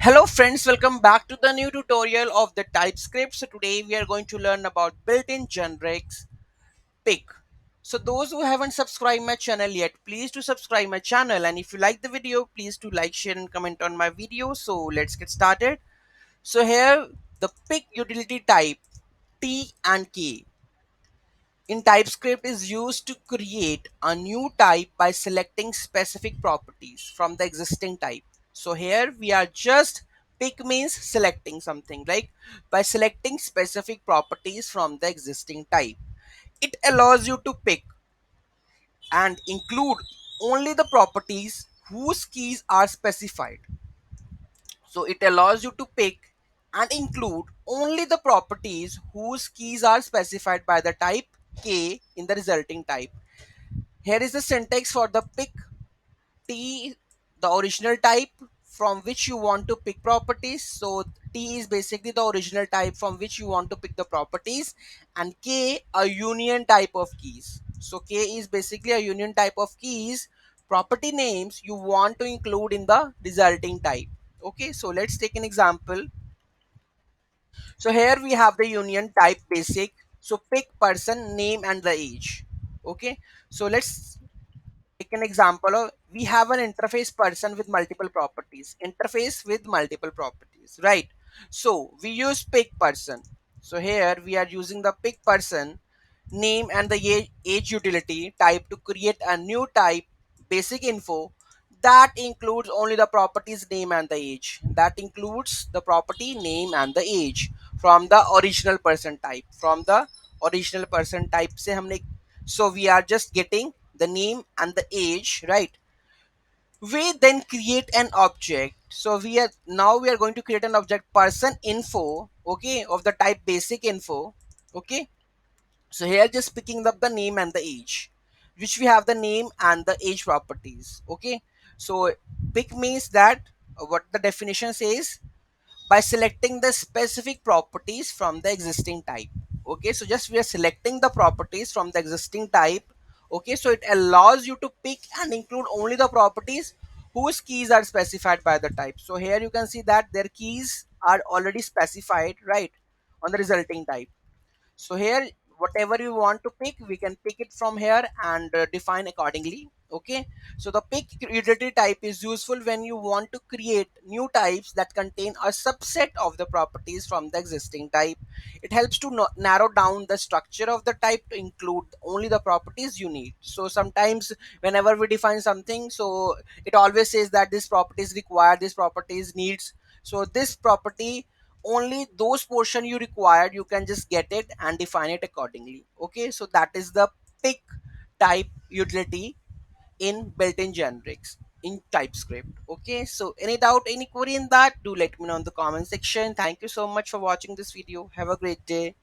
Hello friends, welcome back to the new tutorial of the TypeScript. So today we are going to learn about built-in generics pick. So those who haven't subscribed my channel yet, please do subscribe my channel, and if you like the video, please do like, share and comment on my video. So let's get started. So here the pick utility type T and K in TypeScript is used to create a new type by selecting specific properties from the existing type. So here we are just pick means selecting something, like by selecting specific properties from the existing type. It allows you to pick and include only the properties whose keys are specified. So it allows you to pick and include only the properties whose keys are specified by the type K in the resulting type. Here is the syntax for the pick T, the original type from which you want to pick properties. So T is basically the original type from which you want to pick the properties, and K a union type of keys. So K is basically a union type of keys, property names you want to include in the resulting type. Okay, so let's take an example. So here we have the union type basic. So pick person, name and the age. Okay, so let's take an example of, we have an interface person with multiple properties, right? So we use pick person. So here we are using the pick person name and the age utility type to create a new type basic info that includes only the properties name and the age, that includes the property name and the age from the original person type से हमने, so we are just getting the name and the age, right? We then create an object. So we are going to create an object person info, okay, of the type basic info. Okay, so here just picking up the name and the age, which we have the name and the age properties. Okay, so pick means that what the definition says, by selecting the specific properties from the existing type. Okay, so just we are selecting the properties from the existing type. Okay, so it allows you to pick and include only the properties whose keys are specified by the type. So here you can see that their keys are already specified, right, on the resulting type. So here whatever you want to pick, we can pick it from here and define accordingly. Okay, so the pick utility type is useful when you want to create new types that contain a subset of the properties from the existing type. It helps to narrow down the structure of the type to include only the properties you need. So sometimes whenever we define something, so it always says that this property is required, this property is needs. So this property, only those portion you required, you can just get it and define it accordingly. Okay, so that is the pick type utility in built-in generics in TypeScript. Okay, so any doubt, any query in that, do let me know in the comment section. Thank you so much for watching this video. Have a great day.